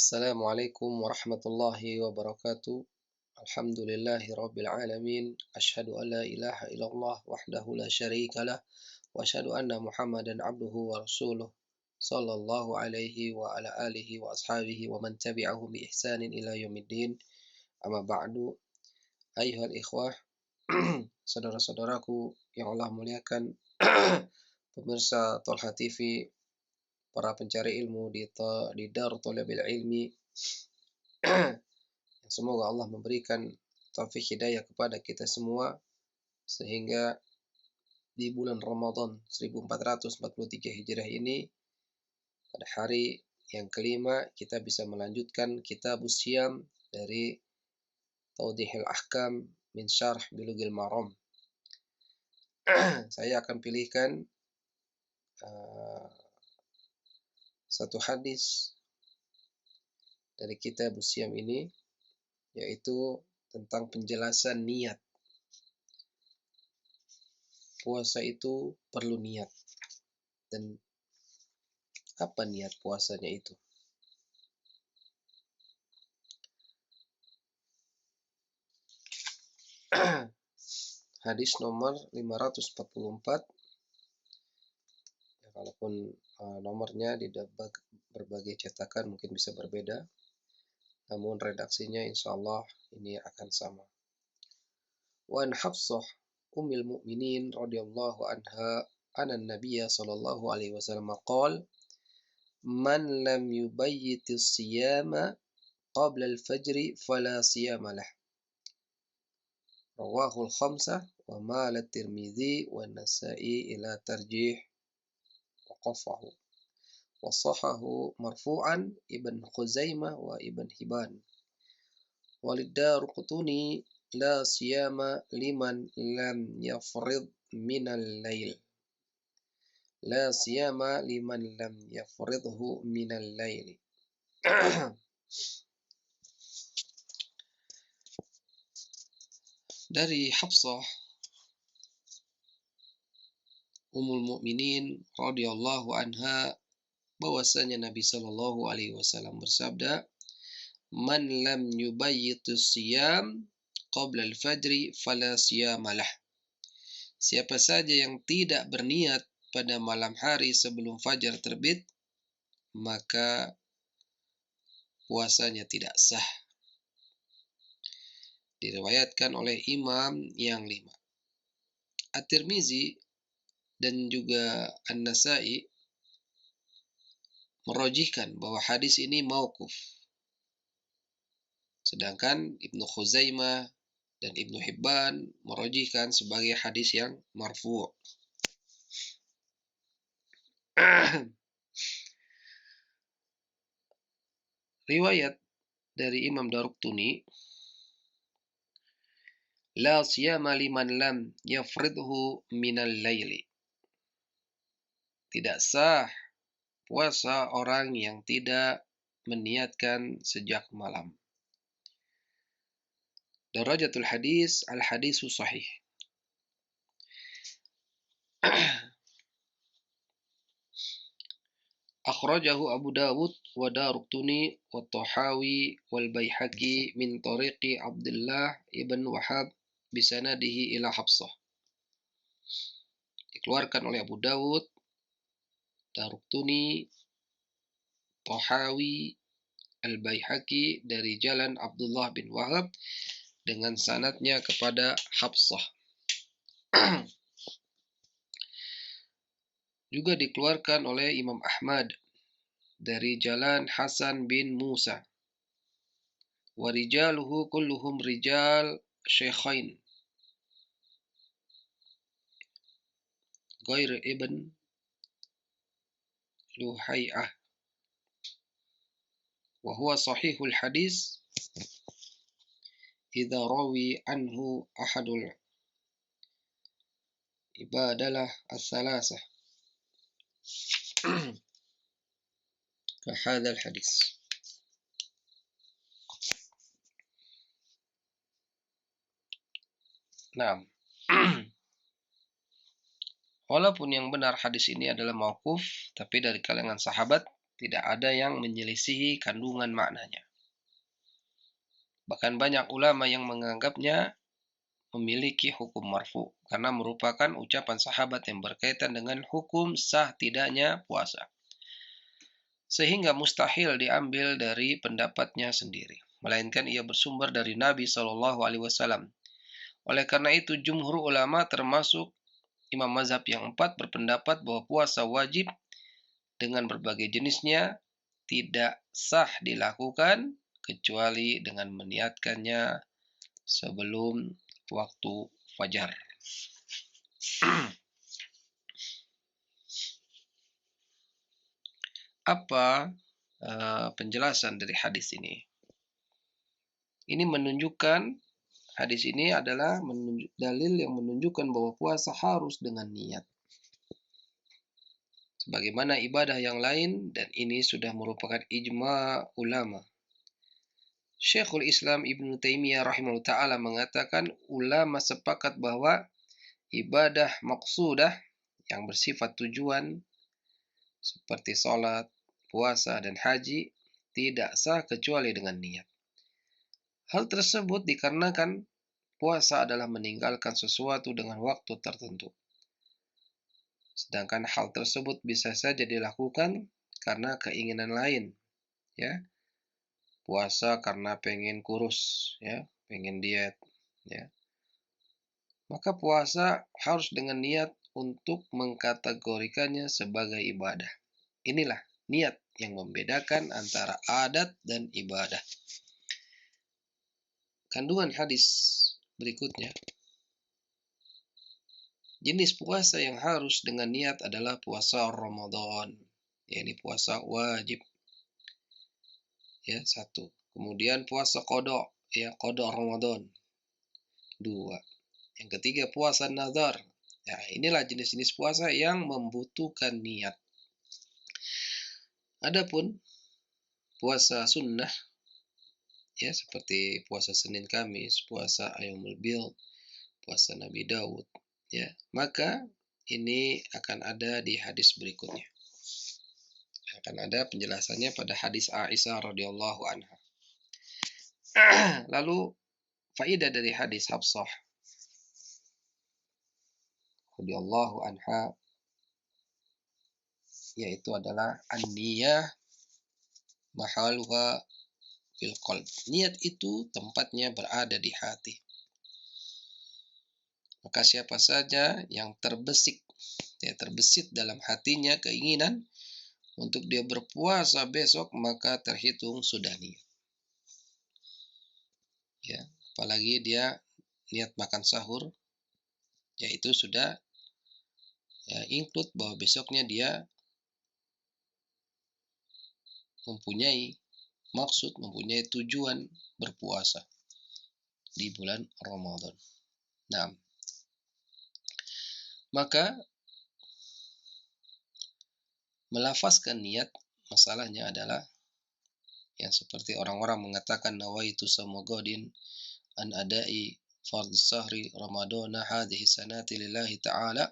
Assalamualaikum warahmatullahi wabarakatuh. Alhamdulillahi rabbil alamin. Asyhadu an la ilaha illallah wahdahu la syarikalah wa asyhadu anna Muhammadan abduhu wa rasuluh sallallahu alaihi wa ala alihi wa ashabihi wa man tabi'ahum bi ihsanin ila yaumiddin. Amma ba'du. Ayyuhal ikhwah, saudara-saudaraku yang Allah muliakan, pemirsa Tolha TV, para pencari ilmu di Darut Thalabil Ilmi, semoga Allah memberikan taufik hidayah kepada kita semua sehingga di bulan Ramadan 1443 Hijriah ini, pada hari yang kelima, kita bisa melanjutkan Kitabus Syiyam dari Tawdihil Ahkam min Syarh Bulughil Maram. Saya akan pilihkan satu hadis dari Kitabus Syiyam ini, yaitu tentang penjelasan niat. Puasa itu perlu niat. Dan apa niat puasanya itu? Hadis nomor 544. Ya, walaupun nomornya di berbagai cetakan mungkin bisa berbeda, namun redaksinya insyaallah ini akan sama. Wa an Hafsah ummul mukminin radhiyallahu anha anna an-nabiy sallallahu alaihi wasallam qala man lam yubayyitis siyama qabla al-fajr fala siyama lah. Rawahul khamsah wa mala Tirmidzi wa Nasa'i ila tarjih waqafahu wa sahahu marfu'an Ibn Khuzaimah wa Ibn Hibban. Walid-Darqutni la siyama liman lam yafrid minal lail. La siyama liman lam yafridhu minal laili. Dari Hafsah Ummul Mukminin radhiyallahu anha, bahwasanya Nabi sallallahu alaihi wasallam bersabda, man lam yubayyitus siyam qabla al-fajri fala siyamalah. Siapa saja yang tidak berniat pada malam hari sebelum fajar terbit, maka puasanya tidak sah. Diriwayatkan oleh imam yang 5. At-Tirmizi dan juga An-Nasa'i merojihkan bahwa hadis ini mauquf. Sedangkan Ibnu Khuzaimah dan Ibnu Hibban merojihkan sebagai hadis yang marfu'. Riwayat dari Imam Darqutni, la siyama liman lam yafridhu minal laili. Tidak sah puasa orang yang tidak meniatkan sejak malam. Darajatul hadis al-hadisu sahih. Akhrajahu Abu Dawud wa Darqutni wa Tahawi wal Baihaqi min tariqi Abdullah ibn Wahab bisanadihi ila Hafsah. Dikeluarkan oleh Abu Dawud, Darqutni, Tahawi, Al-Baihaqi dari jalan Abdullah bin Wahab dengan sanadnya kepada Hafsah. Juga dikeluarkan oleh Imam Ahmad dari jalan Hasan bin Musa. Wa rijaluhu kulluhum rijal syaikhain ghair Ibn Luhai'ah. Wa huwa sahihul hadis idza rawi anhu ahadul ibadalah as-salasah kahadzal hadis. Nah, walaupun yang benar hadis ini adalah mauquf, tapi dari kalangan sahabat Tidak ada yang menyelisihi kandungan maknanya. Bahkan banyak ulama yang menganggapnya memiliki hukum marfu karena merupakan ucapan sahabat yang berkaitan dengan hukum sah tidaknya puasa. Sehingga mustahil diambil dari pendapatnya sendiri, melainkan ia bersumber dari Nabi Shallallahu Alaihi Wasallam. Oleh karena itu, jumhur ulama termasuk imam mazhab yang 4 berpendapat bahwa puasa wajib dengan berbagai jenisnya tidak sah dilakukan kecuali dengan meniatkannya sebelum waktu fajar. Apa penjelasan dari hadis ini? Ini menunjukkan, hadis ini adalah dalil yang menunjukkan bahwa puasa harus dengan niat. Sebagaimana ibadah yang lain, dan ini sudah merupakan ijma ulama. Syekhul Islam Ibnu Taimiyah rahimahullah ta'ala mengatakan ulama sepakat bahwa ibadah maqsudah yang bersifat tujuan seperti sholat, puasa, dan haji tidak sah kecuali dengan niat. Hal tersebut dikarenakan puasa adalah meninggalkan sesuatu dengan waktu tertentu. Sedangkan hal tersebut bisa saja dilakukan karena keinginan lain, ya. Puasa karena pengen kurus, ya, pengen diet, ya. Maka puasa harus dengan niat untuk mengkategorikannya sebagai ibadah. Inilah niat yang membedakan antara adat dan ibadah. Kandungan hadis berikutnya. Jenis puasa yang harus dengan niat adalah puasa Ramadan, yakni puasa wajib. Ya, 1. Kemudian puasa qada, ya, qada Ramadan. 2. Yang ketiga puasa nazar. Ya, inilah jenis-jenis puasa yang membutuhkan niat. Adapun puasa sunnah, ya, seperti puasa Senin Kamis, puasa Ayyamul Bid, puasa Nabi Daud, ya, maka ini akan ada di hadis berikutnya. Akan ada penjelasannya pada hadis Aisyah radhiyallahu anha. Lalu faedah dari hadis Hafsah radhiyallahu anha yaitu adalah an-niyah mahaluha fil qalb. Niat itu tempatnya berada di hati. Maka siapa saja yang terbesit dalam hatinya keinginan untuk dia berpuasa besok, maka terhitung sudah niat. Ya, apalagi dia niat makan sahur, yaitu sudah include bahwa besoknya dia mempunyai maksud, mempunyai tujuan berpuasa di bulan Ramadan. Nah, maka melafazkan niat, masalahnya adalah yang seperti orang-orang mengatakan nawaitu samogodin an adai fardhu sahri ramadana hadhihi sanati lillahi ta'ala.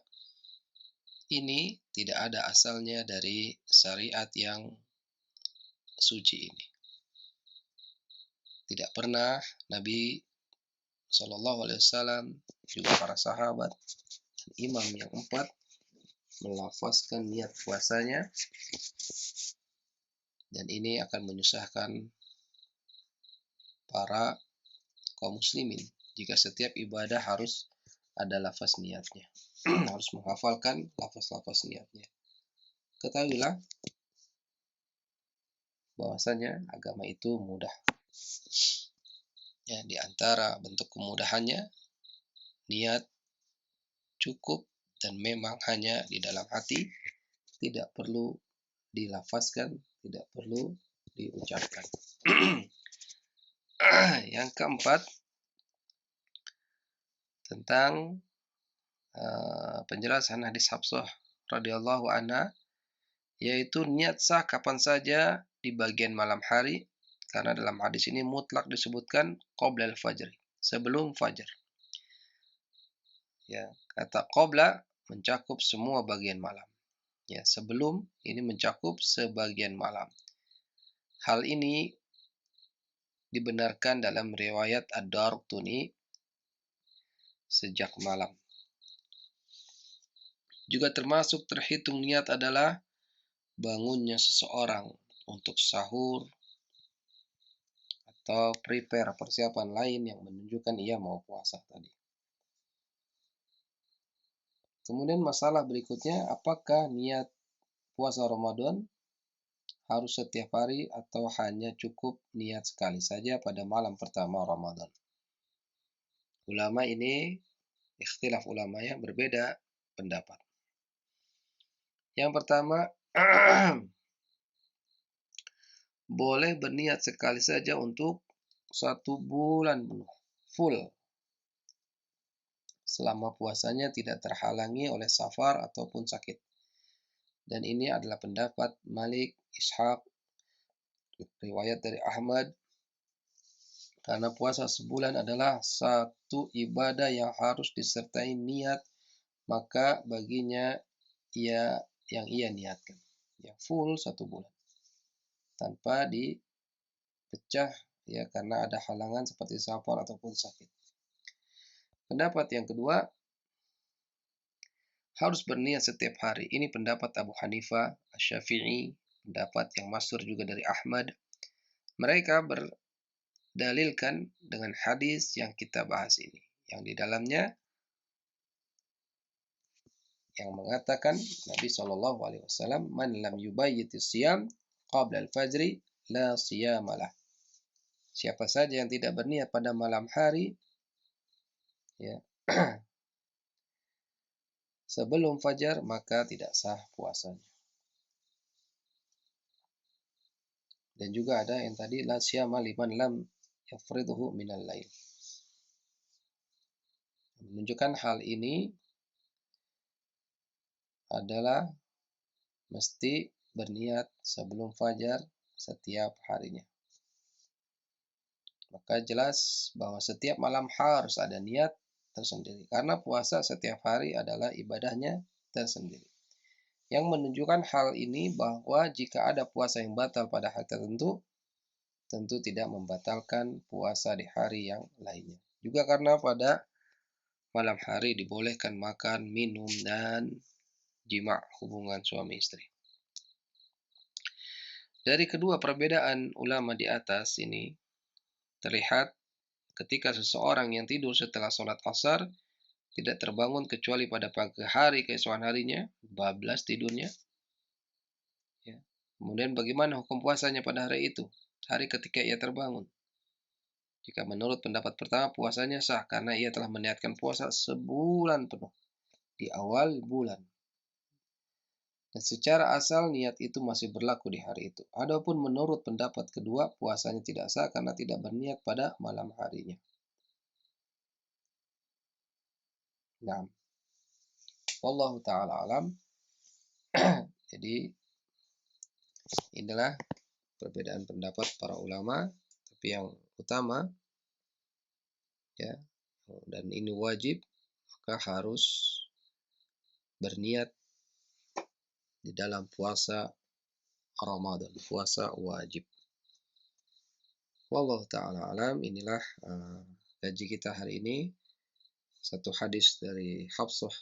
Ini tidak ada asalnya dari syariat yang suci ini. Tidak pernah Nabi Shallallahu Alaihi Wasallam juga para sahabat dan imam yang 4 melafazkan niat puasanya, dan ini akan menyusahkan para kaum muslimin jika setiap ibadah harus ada lafaz niatnya. Harus menghafalkan lafaz-lafaz niatnya. Ketahuilah bahwasanya agama itu mudah. Ya, di antara bentuk kemudahannya, niat cukup dan memang hanya di dalam hati, tidak perlu dilafazkan, tidak perlu diucapkan. Yang keempat, tentang penjelasan hadis Hafsah radhiyallahu anha, yaitu niat sah kapan saja di bagian malam hari, karena dalam hadis ini mutlak disebutkan qabla al-fajr, sebelum fajar. Ya, kata qabla mencakup semua bagian malam. Ya, sebelum ini mencakup sebagian malam. Hal ini dibenarkan dalam riwayat Ad-Darqutni sejak malam. Juga termasuk terhitung niat adalah bangunnya seseorang untuk sahur atau prepare persiapan lain yang menunjukkan ia mau puasa tadi. Kemudian masalah berikutnya, apakah niat puasa Ramadan harus setiap hari atau hanya cukup niat sekali saja pada malam pertama Ramadan? Ulama ini, ikhtilaf ulama yang berbeda pendapat. Yang pertama, boleh berniat sekali saja untuk 1 bulan penuh, full. Selama puasanya tidak terhalangi oleh safar ataupun sakit. Dan ini adalah pendapat Malik, Ishaq, riwayat dari Ahmad. Karena puasa sebulan adalah satu ibadah yang harus disertai niat, maka baginya ia niatkan. Ya, full 1 bulan. Tanpa dipecah ya karena ada halangan seperti safar ataupun sakit. Pendapat yang kedua, harus berniat setiap hari. Ini pendapat Abu Hanifah, Asy-Syafi'i, pendapat yang masyhur juga dari Ahmad. Mereka berdalilkan dengan hadis yang kita bahas ini, yang di dalamnya yang mengatakan Nabi SAW, "Man lam yubayyitis siyam qabla al-fajri la siyamalah." Siapa saja yang tidak berniat pada malam hari ya sebelum fajar, maka tidak sah puasanya. Dan juga ada yang tadi la siyama liman lam yafriduhu minal lail. Menunjukkan hal ini adalah mesti berniat sebelum fajar setiap harinya. Maka jelas bahwa setiap malam harus ada niat tersendiri. Karena puasa setiap hari adalah ibadahnya tersendiri. Yang menunjukkan hal ini bahwa jika ada puasa yang batal pada hari tertentu, tentu tidak membatalkan puasa di hari yang lainnya. Juga karena pada malam hari dibolehkan makan, minum, dan jima' hubungan suami istri. Dari kedua perbedaan ulama di atas ini, terlihat ketika seseorang yang tidur setelah sholat asar tidak terbangun kecuali pada pagi hari keesokan harinya, bablas tidurnya. Ya. Kemudian bagaimana hukum puasanya pada hari itu? Hari ketika ia terbangun. Jika menurut pendapat pertama puasanya sah karena ia telah meniatkan puasa sebulan penuh di awal bulan. Dan secara asal niat itu masih berlaku di hari itu. Adapun menurut pendapat kedua puasanya tidak sah karena tidak berniat pada malam harinya. Nah, wallahu ta'ala alam. Jadi inilah perbedaan pendapat para ulama, tapi yang utama ya, dan ini wajib, maka harus berniat di dalam puasa Ramadan, puasa wajib. Wallahu ta'ala alam. Inilah kaji kita hari ini. Satu hadis dari Hafsah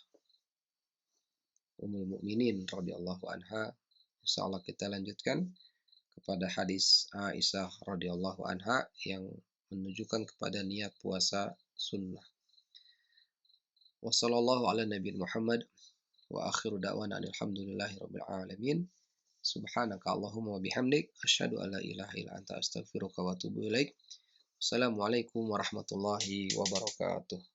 Ummul Mukminin radhiyallahu anha. Insyaallah kita lanjutkan kepada hadis Aisyah radhiyallahu anha yang menunjukkan kepada niat puasa sunnah. Wa sallallahu ala nabiyyi Muhammad wa akhiru da'wana alhamdulillahi rabbil alamin. Subhanaka Allahumma wa bihamdik asyhadu an la ilaha illa anta astaghfiruka wa atubu ilaik. Assalamualaikum warahmatullahi wabarakatuh.